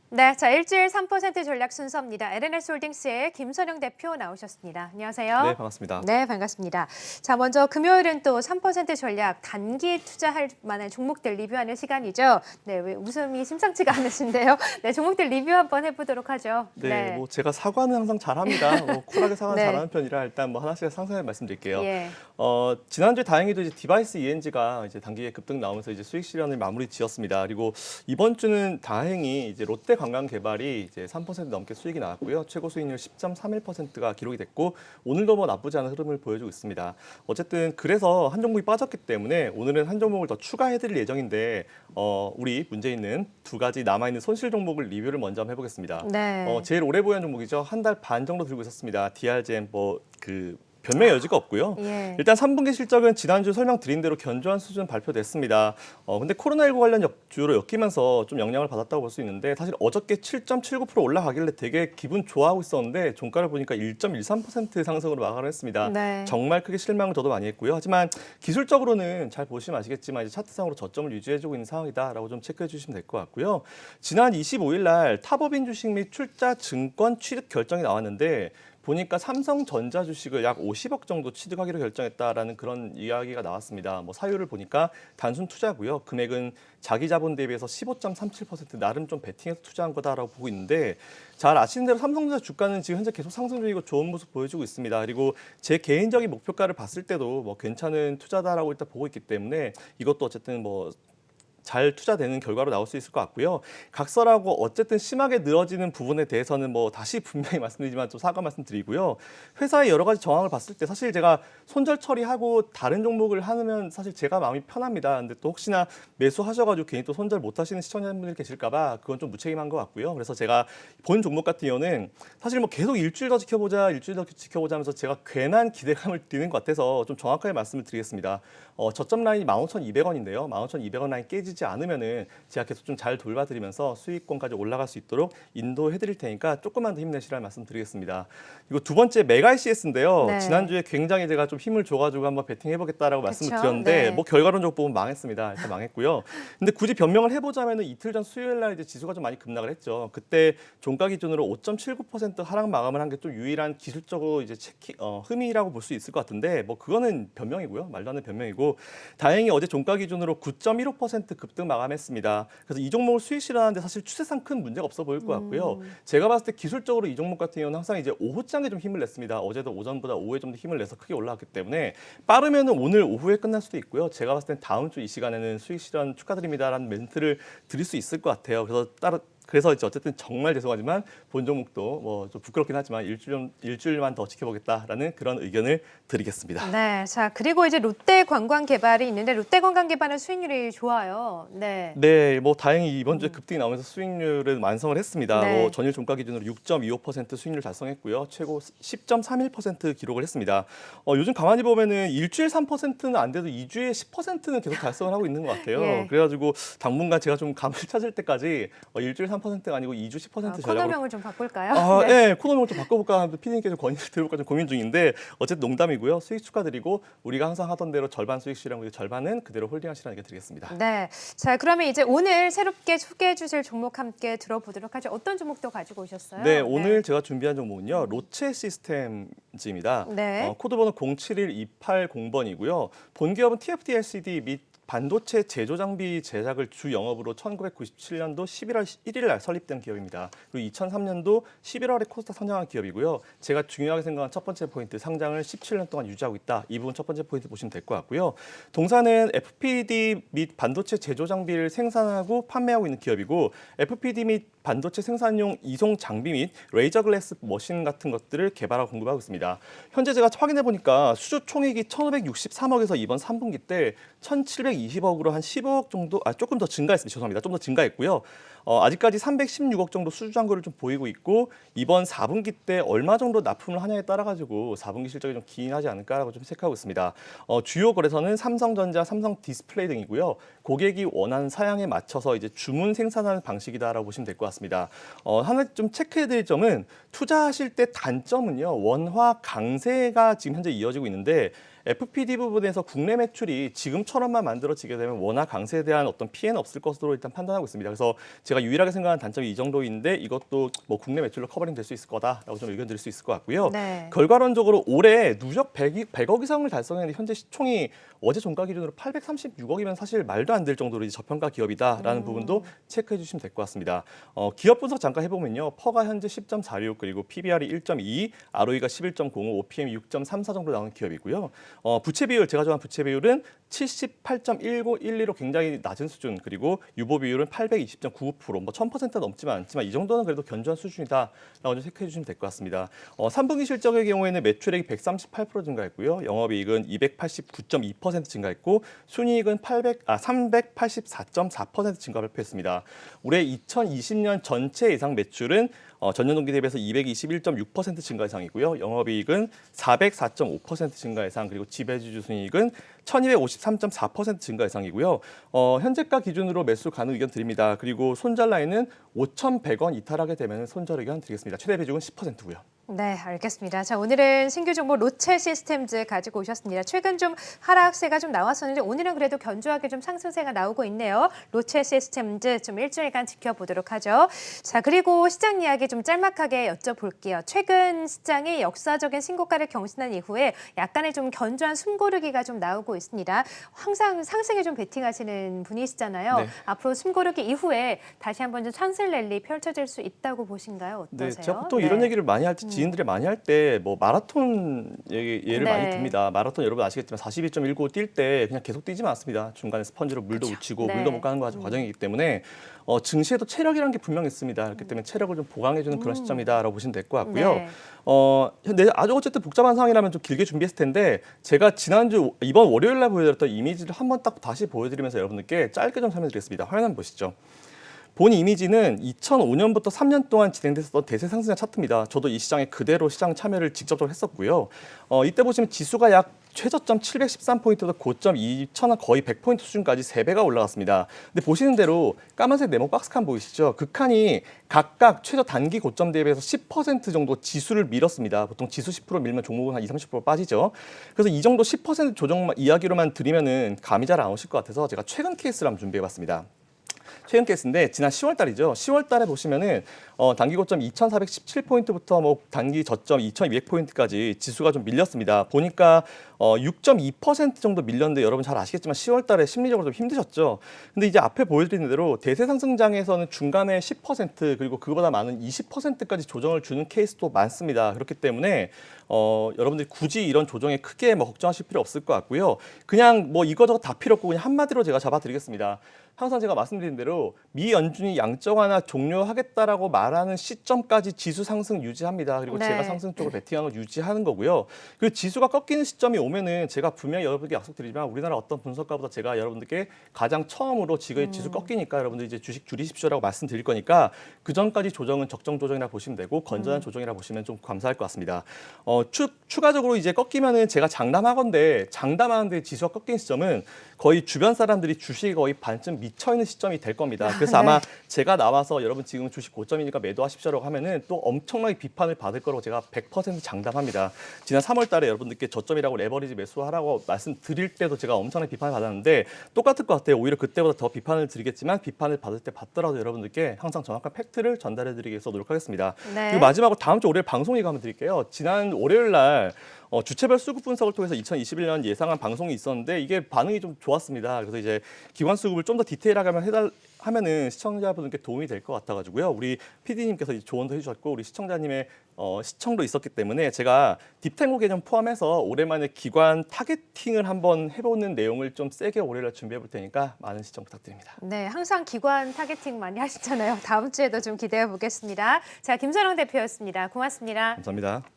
네, 자 일주일 3% 전략 순서입니다. LNS홀딩스의 김선영 대표 나오셨습니다. 네, 안녕하세요. 반갑습니다. 네, 반갑습니다. 자, 먼저 금요일은 또 3% 전략 단기 투자할 만한 종목들 리뷰하는 시간이죠. 네, 왜 웃음이 심상치가 않으신데요. 네, 종목들 리뷰 한번 해보도록 하죠. 네, 네, 뭐 제가 사과는 항상 잘합니다. 쿨하게 사과는 네, 잘하는 편이라 일단 뭐 하나씩 상세히 말씀드릴게요. 예, 지난주에 다행히도 이제 디바이스 ENG가 이제 단기에 급등 나오면서 이제 수익 실현을 마무리 지었습니다. 그리고 이번 주는 다행히 이제 롯데관광개발이 이제 3% 넘게 수익이 나왔고요. 최고 수익률 10.31%가 기록이 됐고 오늘도 뭐 나쁘지 않은 흐름을 보여주고 있습니다. 어쨌든 그래서 한 종목이 빠졌기 때문에 오늘은 한 종목을 더 추가해드릴 예정인데 우리 문제 있는 두 가지 남아있는 손실 종목을 리뷰를 먼저 한번 해보겠습니다. 네, 제일 오래 보유한 종목이죠. 한 달 반 정도 들고 있었습니다. DRGM 변명의 여지가 없고요. 예, 일단 3분기 실적은 지난주 설명드린 대로 견조한 수준 발표됐습니다. 근데 코로나19 관련 주요로 엮이면서 좀 영향을 받았다고 볼 수 있는데 사실 어저께 7.79% 올라가길래 되게 기분 좋아하고 있었는데 종가를 보니까 1.13% 상승으로 마감을 했습니다. 네, 정말 크게 실망을 저도 많이 했고요. 하지만 기술적으로는 잘 보시면 아시겠지만 이제 차트상으로 저점을 유지해주고 있는 상황이다라고 좀 체크해 주시면 될 것 같고요. 지난 25일 날 타법인 주식 및 출자 증권 취득 결정이 나왔는데 보니까 삼성전자 주식을 약 50억 정도 취득하기로 결정했다라는 그런 이야기가 나왔습니다. 뭐 사유를 보니까 단순 투자고요. 금액은 자기 자본 대비해서 15.37% 나름 좀 베팅해서 투자한 거다라고 보고 있는데 잘 아시는 대로 삼성전자 주가는 지금 현재 계속 상승 중이고 좋은 모습 보여주고 있습니다. 그리고 제 개인적인 목표가를 봤을 때도 뭐 괜찮은 투자다라고 일단 보고 있기 때문에 이것도 어쨌든 잘 투자되는 결과로 나올 수 있을 것 같고요. 각설하고 어쨌든 심하게 늘어지는 부분에 대해서는 뭐 다시 분명히 말씀드리지만 좀 사과 말씀드리고요. 회사의 여러 가지 정황을 봤을 때 사실 제가 손절 처리하고 다른 종목을 하면 사실 제가 마음이 편합니다. 근데 또 혹시나 매수하셔가지고 괜히 또 손절 못 하시는 시청자분들이 계실까 봐 그건 좀 무책임한 것 같고요. 그래서 제가 본 종목 같은 경우는 사실 뭐 계속 일주일 더 지켜보자, 일주일 더 지켜보자 하면서 제가 괜한 기대감을 띠는 것 같아서 좀 정확하게 말씀을 드리겠습니다. 저점 라인이 15,200원인데요. 15,200원 라인 깨지지 않으면은 제가 계속 좀 잘 돌봐드리면서 수익권까지 올라갈 수 있도록 인도해드릴 테니까 조금만 더 힘내시라는 말씀드리겠습니다. 그리고 두 번째 메가 ICS인데요. 네, 지난주에 굉장히 제가 좀 힘을 줘가지고 한번 베팅해보겠다라고 말씀을 그쵸? 드렸는데 네, 뭐 결과론적으로 보면 망했습니다. 일단 망했고요. 근데 굳이 변명을 해보자면은 이틀 전 수요일 날 이제 지수가 좀 많이 급락을 했죠. 그때 종가 기준으로 5.79% 하락 마감을 한 게 좀 유일한 기술적으로 이제 흠이라고 볼 수 있을 것 같은데 뭐 그거는 변명이고요. 말도 안 되는 변명이고 다행히 어제 종가 기준으로 9.15% 급등 마감했습니다. 그래서 이 종목을 수익 실현하는데 사실 추세상 큰 문제가 없어 보일 것 같고요. 제가 봤을 때 기술적으로 이 종목 같은 경우는 항상 이제 오후장에 좀 힘을 냈습니다. 어제도 오전보다 오후에 좀 더 힘을 내서 크게 올라갔기 때문에 빠르면은 오늘 오후에 끝날 수도 있고요. 제가 봤을 땐 다음 주 이 시간에는 수익 실현 축하드립니다라는 멘트를 드릴 수 있을 것 같아요. 그래서 이제 어쨌든 정말 죄송하지만 본 종목도 뭐 좀 부끄럽긴 하지만 일주일만 더 지켜보겠다라는 그런 의견을 드리겠습니다. 네, 자 그리고 이제 롯데관광개발이 있는데 롯데관광개발은 수익률이 좋아요. 네, 네, 뭐 다행히 이번 주에 급등이 나오면서 수익률을 완성을 했습니다. 네. 전일 종가 기준으로 6.25% 수익률 달성했고요. 최고 10.31% 기록을 했습니다. 요즘 가만히 보면은 일주일 3%는 안 돼도 2주에 10%는 계속 달성을 하고 있는 것 같아요. 예. 그래가지고 당분간 제가 좀 감을 찾을 때까지 일주일 3%가 아니고 2주 10% 전략으로 코너명을 좀 바꿀까요? 네. 네, 코너명을 좀 바꿔볼까 피디님께 좀 건의를 드려볼까 좀 고민 중인데 어쨌든 농담이고요. 수익 축하드리고 우리가 항상 하던 대로 절반 수익 실현, 그리고 절반은 그대로 홀딩하시라는 게 드리겠습니다. 네. 자, 그러면 이제 오늘 새롭게 소개해 주실 종목 함께 들어보도록 하죠. 어떤 종목도 가지고 오셨어요? 네, 오늘 제가 준비한 종목은요. 로체 시스템즈입니다. 네. 코드번호 071280번이고요. 본기업은 TFT LCD 및 반도체 제조 장비 제작을 주 영업으로 1997년도 11월 1일 날 설립된 기업입니다. 그리고 2003년도 11월에 코스닥 상장한 기업이고요. 제가 중요하게 생각한 첫 번째 포인트, 상장을 17년 동안 유지하고 있다. 이 부분 첫 번째 포인트 보시면 될 것 같고요. 동사는 FPD 및 반도체 제조 장비를 생산하고 판매하고 있는 기업이고 FPD 및 반도체 생산용 이송 장비 및 레이저 글래스 머신 같은 것들을 개발하고 공급하고 있습니다. 현재 제가 확인해 보니까 수주 총액이 1,563억에서 이번 3분기 때 1,720억으로 한 15억 정도, 조금 더 증가했습니다. 죄송합니다. 좀 더 증가했고요. 아직까지 316억 정도 수주 잔고를 좀 보이고 있고 이번 4분기 때 얼마 정도 납품을 하냐에 따라 가지고 4분기 실적이 좀 기인하지 않을까라고 좀 체크하고 있습니다. 주요 거래소는 삼성전자, 삼성 디스플레이 등이고요. 고객이 원하는 사양에 맞춰서 이제 주문 생산하는 방식이다라고 보시면 될 것 같습니다. 하나 좀 체크해드릴 점은 투자하실 때 단점은요. 원화 강세가 지금 현재 이어지고 있는데 FPD 부분에서 국내 매출이 지금처럼만 만들어지게 되면 원화 강세에 대한 어떤 피해는 없을 것으로 일단 판단하고 있습니다. 그래서 제가 제가 유일하게 생각하는 단점이 이 정도인데 이것도 뭐 국내 매출로 커버링 될 수 있을 거다라고 좀 의견 드릴 수 있을 것 같고요. 네. 결과론적으로 올해 누적 100억 이상을 달성했는데 현재 시총이 어제 종가 기준으로 836억이면 사실 말도 안 될 정도로 이제 저평가 기업이다라는 부분도 체크해 주시면 될 것 같습니다. 기업 분석 잠깐 해보면요. 퍼가 현재 10.46 그리고 PBR이 1.2, ROE가 11.05, OPM이 6.34 정도 나오는 기업이고요. 부채 비율 제가 좋아하는 부채 비율은 78.1912로 굉장히 낮은 수준 그리고 유보 비율은 820.99%, 뭐 1000% 넘지만 않지만 이 정도는 그래도 견조한 수준이다라고 좀 체크해 주시면 될 것 같습니다. 3분기 실적의 경우에는 매출액이 138% 증가했고요. 영업이익은 289.2% 증가했고 순이익은 384.4% 증가 발표했습니다. 올해 2020년 전체 예상 매출은 전년 동기 대비해서 221.6% 증가 예상이고요. 영업이익은 404.5% 증가 예상 그리고 지배주주 순이익은 1253.4% 증가 예상이고요. 현재가 기준으로 매수 가능 의견 드립니다. 그리고 손절 라인은 5,100원 이탈하게 되면 손절 의견 드리겠습니다. 최대 비중은 10%고요. 네, 알겠습니다. 자, 오늘은 신규 종목 로체 시스템즈 가지고 오셨습니다. 최근 좀 하락세가 좀 나왔었는데 오늘은 그래도 견조하게 좀 상승세가 나오고 있네요. 로체 시스템즈 좀 일주일간 지켜보도록 하죠. 자, 그리고 시장 이야기 좀 짤막하게 여쭤볼게요. 최근 시장이 역사적인 신고가를 경신한 이후에 약간의 좀 견조한 숨고르기가 좀 나오고 있습니다. 항상 상승에 좀 베팅하시는 분이시잖아요. 네. 앞으로 숨고르기 이후에 다시 한번 좀 상승 랠리 펼쳐질 수 있다고 보신가요? 네, 어떠세요? 제가 보통 이런 얘기를 많이 할 때 지인들이 많이 할 때 뭐 마라톤 예를 네. 많이 듭니다. 마라톤 여러분 아시겠지만 42.19 뛸 때 그냥 계속 뛰지는 않습니다. 중간에 스펀지로 물도 묻히고 네. 물도 못 가는 과정이기 때문에 증시에도 체력이라는 게 분명히 있습니다. 그렇기 때문에 체력을 좀 보강해주는 그런 시점이다라고 보시면 될 것 같고요. 네. 근데 아주 어쨌든 복잡한 상황이라면 좀 길게 준비했을 텐데 제가 지난주 이번 월요일 날 보여드렸던 이미지를 한번 딱 다시 보여드리면서 여러분들께 짧게 좀 설명드리겠습니다. 화면 한번 보시죠. 본 이미지는 2005년부터 3년 동안 진행됐었던 대세 상승장 차트입니다. 저도 이 시장에 그대로 시장 참여를 직접적으로 했었고요. 이때 보시면 지수가 약 최저점 713포인트도 고점 2,000원 거의 100포인트 수준까지 3배가 올라갔습니다. 근데 보시는 대로 까만색 네모 박스칸 보이시죠? 그 칸이 각각 최저 단기 고점 대비해서 10% 정도 지수를 밀었습니다. 보통 지수 10% 밀면 종목은 한 20, 30% 빠지죠. 그래서 이 정도 10% 조정 이야기로만 드리면은 감이 잘 안 오실 것 같아서 제가 최근 케이스를 한번 준비해봤습니다. 최근 케이스인데 지난 10월 달이죠. 10월 달에 보시면은 단기 고점 2,417포인트부터 뭐 단기 저점 2,200포인트까지 지수가 좀 밀렸습니다. 보니까 6.2% 정도 밀렸는데 여러분 잘 아시겠지만 10월 달에 심리적으로 좀 힘드셨죠. 근데 이제 앞에 보여드린 대로 대세 상승장에서는 중간에 10% 그리고 그거보다 많은 20%까지 조정을 주는 케이스도 많습니다. 그렇기 때문에 여러분들이 굳이 이런 조정에 크게 뭐 걱정하실 필요 없을 것 같고요. 그냥 뭐 이거저거 다 필요 없고 그냥 한마디로 제가 잡아드리겠습니다. 항상 제가 말씀드린 대로 미 연준이 양적 완화 종료하겠다라고 말하는 시점까지 지수 상승 유지합니다. 그리고 네. 제가 상승 쪽으로 베팅하는 걸 유지하는 거고요. 그리고 지수가 꺾이는 시점이 오면은 제가 분명히 여러분께 약속드리지만 우리나라 어떤 분석가보다 제가 여러분들께 가장 처음으로 지금 지수 꺾이니까 여러분들 이제 주식 줄이십시오라고 말씀드릴 거니까 그 전까지 조정은 적정 조정이라 보시면 되고 건전한 조정이라 보시면 좀 감사할 것 같습니다. 추가적으로 이제 꺾이면은 제가 장담하는데 지수가 꺾인 시점은 거의 주변 사람들이 주식이 거의 반쯤 미쳐 있는 시점이 될 겁니다. 그래서 네. 아마 제가 나와서 여러분 지금 주식 고점이니까 매도하십시오라고 하면은 또 엄청나게 비판을 받을 거라고 제가 100% 장담합니다. 지난 3월 달에 여러분들께 저점이라고 레버리지 매수하라고 말씀드릴 때도 제가 엄청나게 비판을 받았는데 똑같을 것 같아요. 오히려 그때보다 더 비판을 드리겠지만 비판을 받을 때 받더라도 여러분들께 항상 정확한 팩트를 전달해 드리기 위해서 노력하겠습니다. 네. 그리고 마지막으로 다음 주 월요일 방송 예고 한번 드릴게요. 지난 월요일 날 주체별 수급 분석을 통해서 2021년 예상한 방송이 있었는데 이게 반응이 좀 좋았습니다. 그래서 이제 기관 수급을 좀 더 디테일하게 하면은 시청자분들께 도움이 될 것 같아가지고요. 우리 PD님께서 조언도 해주셨고 우리 시청자님의 시청도 있었기 때문에 제가 딥탱고 개념 포함해서 오랜만에 기관 타겟팅을 한번 해보는 내용을 좀 세게 월요일날 준비해 볼 테니까 많은 시청 부탁드립니다. 네, 항상 기관 타겟팅 많이 하시잖아요. 다음 주에도 좀 기대해 보겠습니다. 자, 김선영 대표였습니다. 고맙습니다. 감사합니다.